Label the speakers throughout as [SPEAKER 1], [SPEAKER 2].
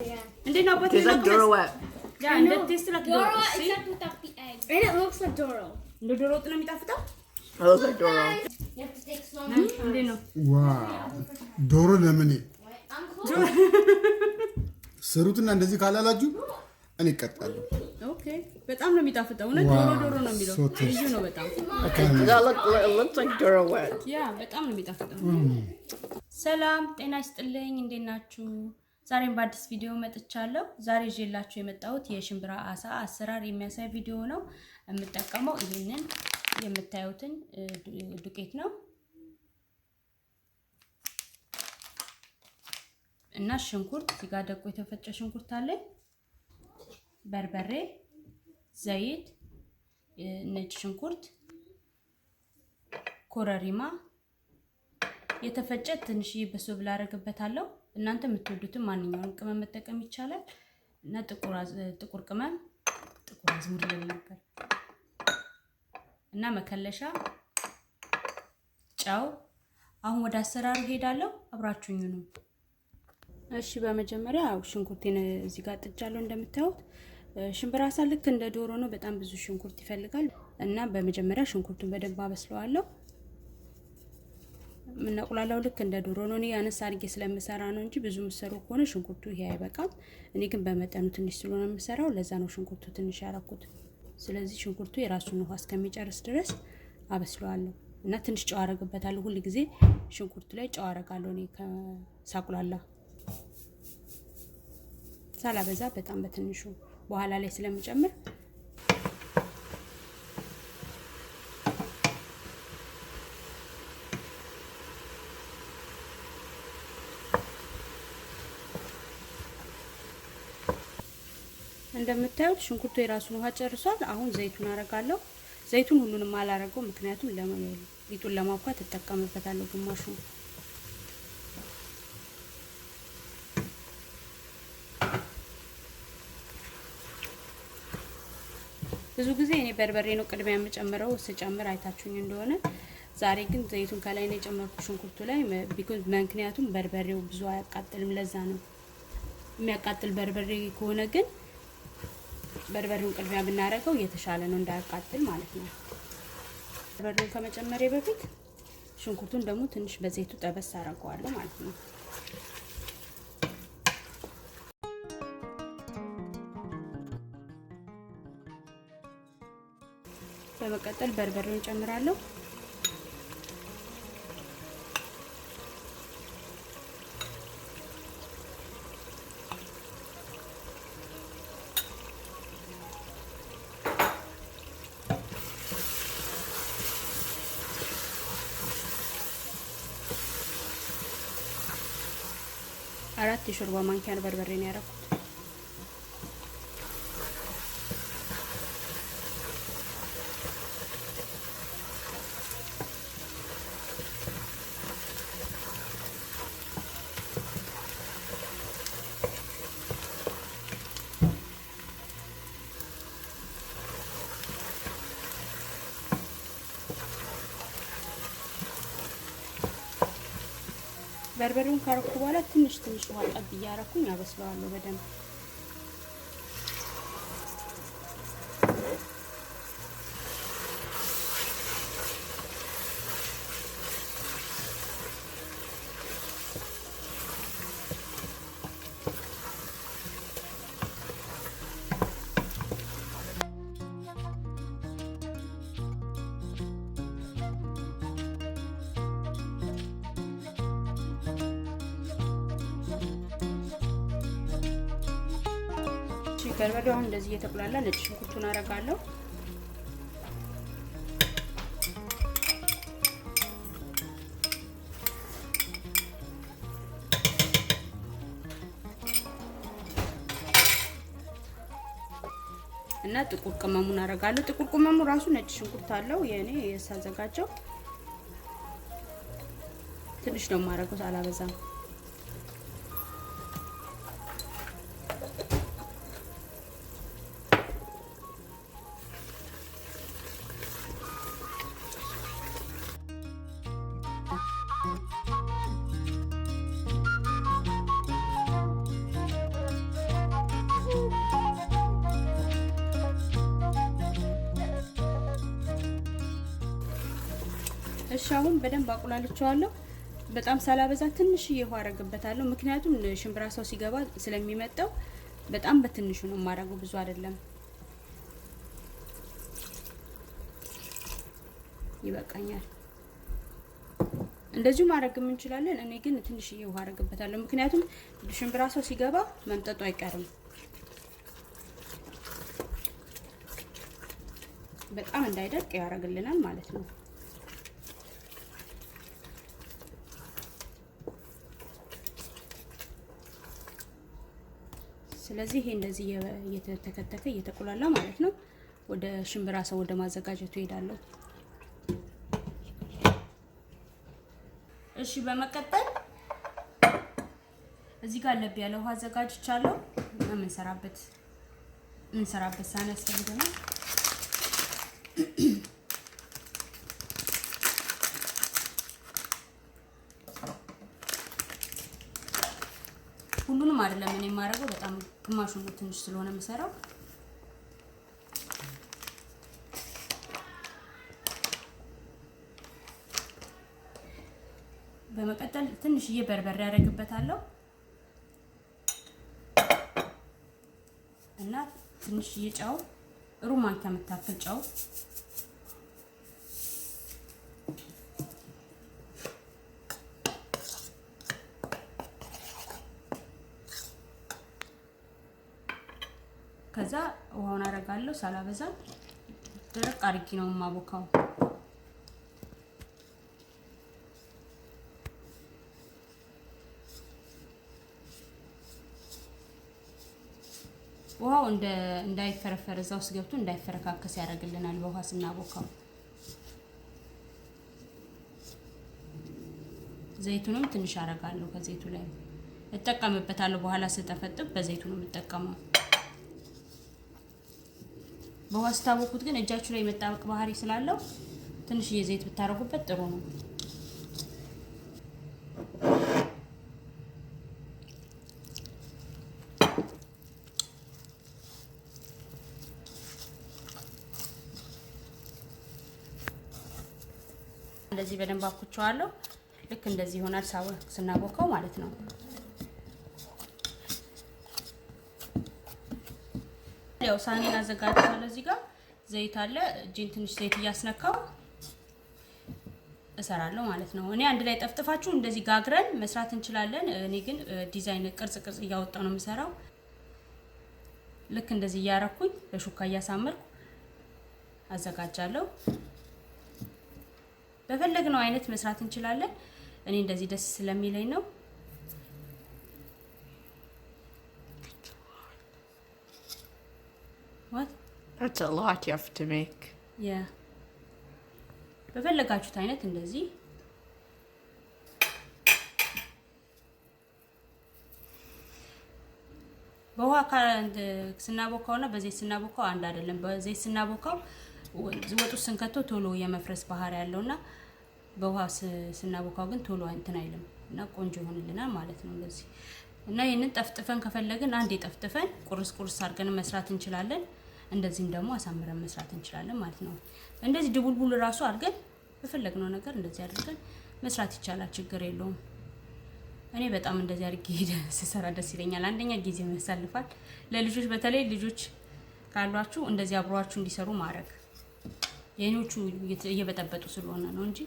[SPEAKER 1] And then no, but
[SPEAKER 2] Tastes like Doro Wet.
[SPEAKER 1] Yeah, and it tastes like
[SPEAKER 3] Doro,
[SPEAKER 1] Doro. See?
[SPEAKER 3] except without the egg. And it looks like Doro.
[SPEAKER 1] The Doro ito na mitafita?
[SPEAKER 2] It looks like Doro.
[SPEAKER 3] You have to take slow motion.
[SPEAKER 1] Hindi no.
[SPEAKER 4] ዋው ዶሮ ለምን
[SPEAKER 3] I'm close.
[SPEAKER 4] ሰሩትና እንደዚህ ካላላችሁ እኔ እቀጣለሁ።
[SPEAKER 1] Okay. በጣም ነው የሚጣፍጠው። እውነት ዶሮ ዶሮ ነው የሚለው። ልዩ ነው በጣም።
[SPEAKER 2] It looks like Doro Wet.
[SPEAKER 1] ያ በጣም ነው የሚጣፍጠው። ሰላም ጤና ይስጥልኝ፣ እንዴት ናችሁ? ዛሬም በአዲስ ቪዲዮ መጥቻለሁ። ዛሬ ይዤላችሁ የመጣሁት የሽምብራ አሳ አሰራር የሚያሳይ ቪዲዮ ነው። የምጠቀመው ይሄንን የምታዩትን ዱቄት ነው እና ሽንኩርት፣ እዚህ ጋር ደቆ የተፈጨ ሽንኩርት አለ፣ በርበሬ፣ ዘይት፣ ነጭ ሽንኩርት፣ ኮረሪማ፣ የተፈጨ ትንሽ በሶ ብላረግበታለሁ። እናንተ የምትወዱትን ማንኛውንም ቅመም መጠቀም ይቻላል እና ጥቁር ቅመም፣ ጥቁር አዝሙድ ለነበር እና መከለሻ፣ ጨው። አሁን ወደ አሰራሩ ሄዳለሁ፣ አብራችሁኝ ነው። እሺ በመጀመሪያ ሽንኩርቴን እዚህ ጋር ጥጃለሁ። እንደምታዩት ሽምብራ አሳ ልክ እንደ ዶሮ ነው፣ በጣም ብዙ ሽንኩርት ይፈልጋል እና በመጀመሪያ ሽንኩርቱን በደንብ አበስለዋለሁ። ምንቁላላው ልክ እንደ ዶሮ ነው። እኔ ያነሳ አድርጌ ስለምሰራ ነው እንጂ ብዙ ምሰሩ ከሆነ ሽንኩርቱ ይሄ አይበቃም። እኔ ግን በመጠኑ ትንሽ ስለሆነ የምሰራው ለዛ ነው ሽንኩርቱ ትንሽ ያረኩት። ስለዚህ ሽንኩርቱ የራሱን ውሃ እስከሚጨርስ ድረስ አበስለዋለሁ እና ትንሽ ጨው አረግበታለሁ። ሁሉ ጊዜ ሽንኩርቱ ላይ ጨው አረጋለሁ እኔ ከሳቁላላ ሳላበዛ በጣም በትንሹ በኋላ ላይ ስለምጨምር እንደምታዩት ሽንኩርቱ የራሱን ውሃ ጨርሷል። አሁን ዘይቱን አረጋለሁ። ዘይቱን ሁሉንም አላረገው፣ ምክንያቱም ሊጡን ለማብኳት ተጠቀምበታለሁ ግማሹ። ብዙ ጊዜ እኔ በርበሬ ነው ቅድሚያ የምጨምረው፣ ስጨምር አይታችሁኝ እንደሆነ። ዛሬ ግን ዘይቱን ከላይ ነው የጨመርኩት ሽንኩርቱ ላይ፣ ምክንያቱም በርበሬው ብዙ አያቃጥልም። ለዛ ነው የሚያቃጥል በርበሬ ከሆነ ግን በርበሬውን ቅድሚያ ብናረገው የተሻለ ነው እንዳያቃጥል ማለት ነው። በርበሬውን ከመጨመሬ በፊት ሽንኩርቱን ደግሞ ትንሽ በዘይቱ ጠበስ አረጋዋለሁ ማለት ነው። በመቀጠል በርበሬውን ጨምራለሁ። አራት የሾርባ ማንኪያ በርበሬ ነው ያደረኩት። በርበሬውን ካረኩ በኋላ ትንሽ ውሃ ጠብ እያረኩኝ አበስለዋለሁ በደንብ። በርበሬው አሁን እንደዚህ እየተቆላላ ነጭ ሽንኩርቱን አረጋለሁ። እና ጥቁር ቅመሙን አረጋለሁ። ጥቁር ቅመሙ ራሱ ነጭ ሽንኩርት አለው። የኔ የሳዘጋጀው ትንሽ ነው ማረገው፣ አላበዛም። እሺ አሁን በደንብ አቁላልቸዋለሁ። በጣም ሳላበዛ ትንሽዬ ውሃ አረግበታለሁ። ምክንያቱም ሽምብራ ሰው ሲገባ ስለሚመጣው በጣም በትንሹ ነው ማረገው፣ ብዙ አይደለም። ይበቃኛል። እንደዚሁ ማረግም እንችላለን። እኔ ግን ትንሽዬ ውሃ አረግበታለሁ፣ ምክንያቱም ሽምብራ ሰው ሲገባ መምጠጡ አይቀርም። በጣም እንዳይደርቅ ያደርግልናል ማለት ነው። ስለዚህ ይሄ እንደዚህ እየተከተከ እየተቆላላ ማለት ነው። ወደ ሽምብራ ሰው ወደ ማዘጋጀቱ ሄዳለሁ። እሺ በመቀጠል እዚህ ጋር ለብ ያለ ውሃ አዘጋጅቻለሁ። የምንሰራበት ሳህን ያስፈልገናል። ሁሉንም አይደለም እኔ የማደርገው፣ በጣም ግማሹን ነው ትንሽ ስለሆነ የምሰራው። በመቀጠል ትንሽዬ በርበሬ ያደርግበታለሁ እና ትንሽዬ ጨው፣ ሩብ ማንኪያ የምታክል ጨው፣ ከዛ ውሃውን አረጋለሁ ሳላበዛ። ደረቅ አርጊ ነው የማቦካው። ውሃው እንዳይፈረፈር እዛው ውስጥ ገብቶ እንዳይፈረካከስ ያደርግልናል በውሃ ስናቦካው። ዘይቱንም ትንሽ አረጋለሁ። ከዘይቱ ላይ እጠቀምበታለሁ። በኋላ ስጠፈጥብ በዘይቱ ነው የምጠቀመው። በውሃ ስታቦኩት ግን እጃችሁ ላይ መጣበቅ ባህሪ ስላለው ትንሽዬ ዘይት ብታረጉበት ጥሩ ነው። እንደዚህ በደንብ አኩቸዋለሁ። ልክ እንደዚህ ይሆናል ስናቦካው ማለት ነው። ያው ሳህኔን አዘጋጅቻለሁ። እዚህ ጋር ዘይት አለ። እጄን ትንሽ ዘይት እያስነካው እሰራለሁ ማለት ነው። እኔ አንድ ላይ ጠፍጥፋችሁ እንደዚህ ጋግረን መስራት እንችላለን። እኔ ግን ዲዛይን ቅርጽ እያወጣው ነው የምሰራው። ልክ እንደዚህ እያረኩኝ በሹካ እያሳመርኩ አዘጋጃለሁ። በፈለግነው አይነት መስራት እንችላለን። እኔ እንደዚህ ደስ ስለሚለኝ ነው። What?
[SPEAKER 2] That's a lot you have to make.
[SPEAKER 1] Yeah. በፈለጋችሁት አይነት እንደዚህ በውሃ ስናቦካውና በዘይት ስናቦካው አንድ አይደለም። በዘይት ስናቦካው ወጡ ስንከተው ቶሎ የመፍረስ ባህሪ ያለውና በውሃ ስናቦካው ግን ቶሎ እንትን አይልም እና ቆንጆ ይሆንልናል ማለት ነው። እንደዚህ እና ይሄንን ጠፍጥፈን ከፈለግን አንዴ ጠፍጥፈን ቁርስ አድርገን መስራት እንችላለን። እንደዚህም ደግሞ አሳምረን መስራት እንችላለን ማለት ነው። እንደዚህ ድቡልቡል ራሱ አድርገን በፈለግነው ነገር እንደዚህ አድርገን መስራት ይቻላል፣ ችግር የለውም። እኔ በጣም እንደዚህ አድርጌ ስሰራ ደስ ይለኛል። አንደኛ ጊዜ ያሳልፋል። ለልጆች በተለይ ልጆች ካሏችሁ እንደዚህ አብሯችሁ እንዲሰሩ ማድረግ። የኔዎቹ እየበጠበጡ ስለሆነ ነው እንጂ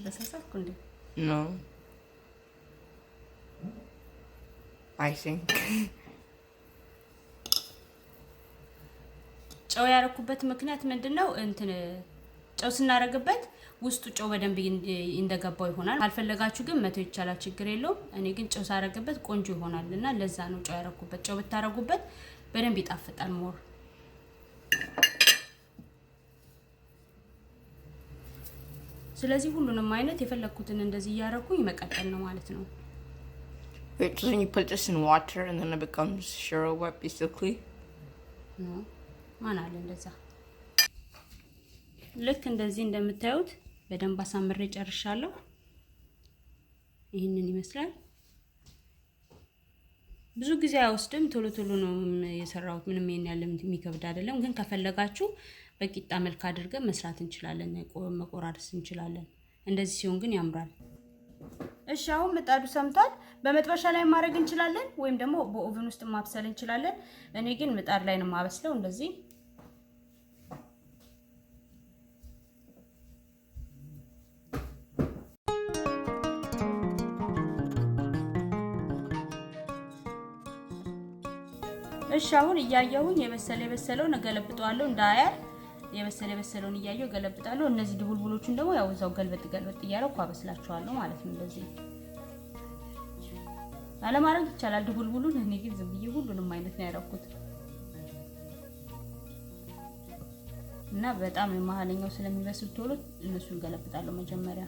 [SPEAKER 1] በሳሳኩ እንዴ
[SPEAKER 2] No. I think.
[SPEAKER 1] ጨው ያረኩበት ምክንያት ምንድነው? እንትን ጨው ስናረግበት ውስጡ ጨው በደንብ እንደገባው ይሆናል። ካልፈለጋችሁ ግን መተው ይቻላል፣ ችግር የለውም። እኔ ግን ጨው ሳረግበት ቆንጆ ይሆናልና ለዛ ነው ጨው ያረኩበት። ጨው ብታረጉበት በደንብ ይጣፍጣል ሞር። ስለዚህ ሁሉንም አይነት የፈለኩትን እንደዚህ ያረኩኝ መቀጠል ነው ማለት ነው።
[SPEAKER 2] Wait, so then you put this in water and then it becomes churro wet basically?
[SPEAKER 1] No. ማን አለ እንደዛ። ልክ እንደዚህ እንደምታዩት በደንብ አሳምሬ ጨርሻለሁ። ይሄንን ይመስላል። ብዙ ጊዜ አይወስድም፣ ቶሎ ነው የሰራሁት። ምንም ይሄን ያለ የሚከብድ አይደለም። ግን ከፈለጋችሁ በቂጣ መልክ አድርገን መስራት እንችላለን፣ መቆራረስ እንችላለን። እንደዚህ ሲሆን ግን ያምራል። እሺ አሁን ምጣዱ ሰምቷል። በመጥበሻ ላይ ማድረግ እንችላለን ወይም ደግሞ በኦቨን ውስጥ ማብሰል እንችላለን። እኔ ግን ምጣድ ላይ ነው ማበስለው እንደዚህ። እሺ አሁን እያየሁኝ የበሰለውን እገለብጠዋለሁ እንዳያር። የበሰለውን እያየሁ እገለብጣለሁ። እነዚህ ድቡልቡሎቹን ደግሞ ያው እዛው ገልበጥ እያደረኩ አበስላቸዋለሁ ማለት ነው። እንደዚህ አለማድረግ ይቻላል ድቡልቡሉን። እኔ ግን ዝም ብዬ ሁሉንም አይነት ነው ያደረኩት እና በጣም መሀለኛው ስለሚበስል ቶሎ እነሱን እገለብጣለሁ መጀመሪያ።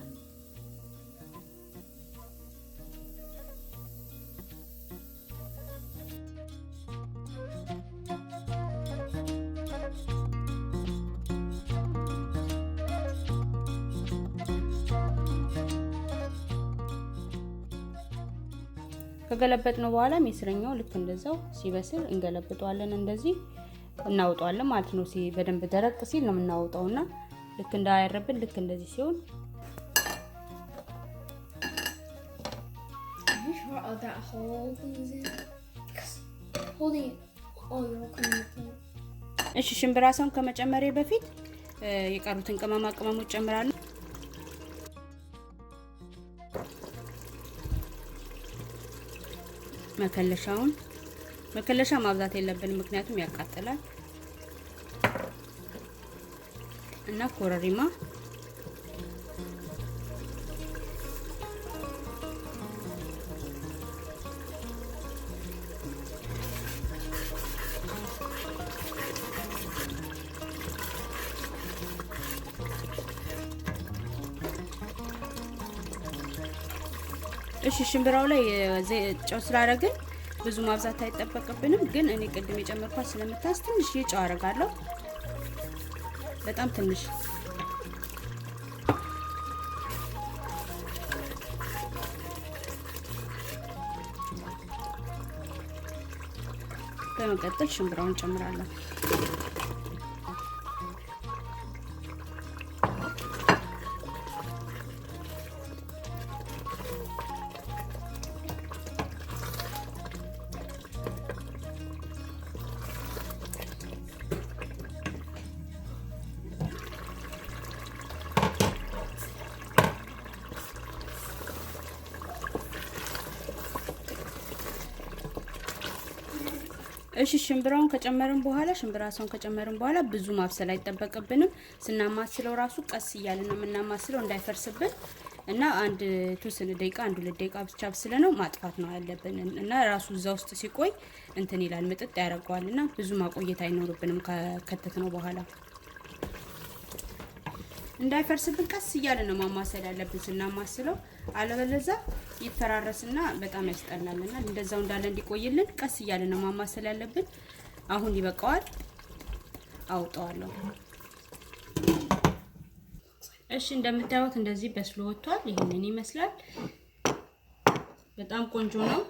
[SPEAKER 1] ከገለበጥነው በኋላ ሚስረኛው ልክ እንደዛው ሲበስል እንገለብጠዋለን። እንደዚህ እናውጣዋለን ማለት ነው። በደንብ ደረቅ ሲል ነው የምናወጣውና ልክ እንዳያረብን ልክ እንደዚህ ሲሆን እሺ ሽምብራሳውን ከመጨመሬ በፊት የቀሩትን ቅመማ ቅመሞች ጨምራለሁ። መከለሻ ማብዛት የለብንም ምክንያቱም ያቃጥላል። እና ኮረሪማ እሺ ሽምብራው ላይ ጨው ስላደረግን ብዙ ማብዛት አይጠበቅብንም። ግን እኔ ቅድም የጨመርኳት ስለምታስ ትንሽ ጨው አደርጋለሁ፣ በጣም ትንሽ። በመቀጠል ሽምብራውን ጨምራለሁ። እሺ ሽምብራውን ከጨመርን በኋላ ብዙ ማብሰል አይጠበቅብንም። ስናማስለው ራሱ ቀስ እያልን ነው የምናማስለው እንዳይፈርስብን እና አንድ 2 ደቂቃ ብቻ ብስለነው ማጥፋት ነው ያለብን እና ራሱ እዛ ውስጥ ሲቆይ እንትን ይላል ምጥጥ ያደርገዋልና ብዙ ማቆየት አይኖርብንም ከተተነው በኋላ። እንዳይፈርስብን ቀስ እያልን ነው ማማሰል ያለብን ስናማስለው፣ አለበለዚያ ይፈራረስና በጣም ያስጠላልና እንደዛው እንዳለ እንዲቆይልን ቀስ እያልን ነው ማማሰል ያለብን። አሁን ይበቃዋል፣ አውጣዋለሁ። እሺ እንደምታዩት እንደዚህ በስሎ ወጥቷል። ይሄንን ይመስላል። በጣም ቆንጆ ነው።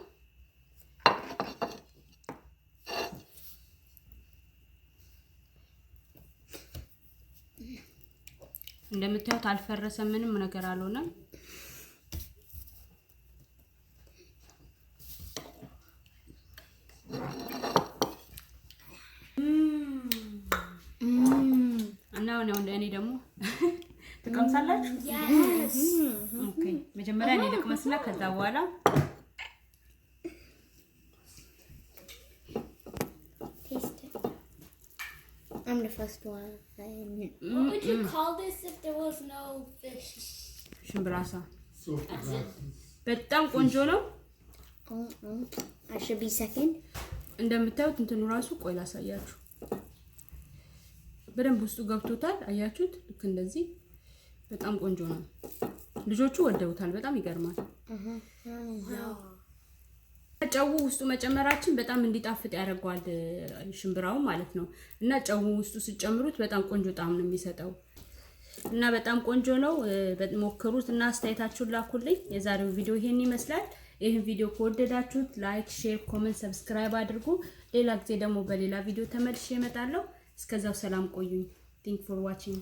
[SPEAKER 1] እንደምታዩት አልፈረሰም፣ ምንም ነገር አልሆነም። እና እኔ ደግሞ ትቀምሳላችሁ? ኦኬ መጀመሪያ እኔ ልቅመስና ከዛ በኋላ
[SPEAKER 3] I'm the first one. What would you call this if there was no fish?
[SPEAKER 1] ሽምብራሳ በጣም ቆንጆ ነው።
[SPEAKER 3] I should be second.
[SPEAKER 1] እንደምታዩት እንትኑ ራሱ ቆይ ላሳያችሁ። በደንብ ውስጡ ገብቶታል። አያችሁት? ልክ እንደዚህ በጣም ቆንጆ ነው። ልጆቹ ወደውታል። በጣም ይገርማል። ጨው ውስጡ መጨመራችን በጣም እንዲጣፍጥ ያደርገዋል ሽምብራው ማለት ነው። እና ጨው ውስጡ ሲጨምሩት በጣም ቆንጆ ጣዕም ነው የሚሰጠው እና በጣም ቆንጆ ነው። ሞክሩት እና አስተያየታችሁን ላኩልኝ። የዛሬው ቪዲዮ ይሄን ይመስላል። ይሄን ቪዲዮ ከወደዳችሁት ላይክ፣ ሼር፣ ኮሜንት፣ ሰብስክራይብ አድርጉ። ሌላ ጊዜ ደግሞ በሌላ ቪዲዮ ተመልሼ እመጣለሁ። እስከዛው ሰላም ቆዩኝ። ቲንክ ፎር ዋቺንግ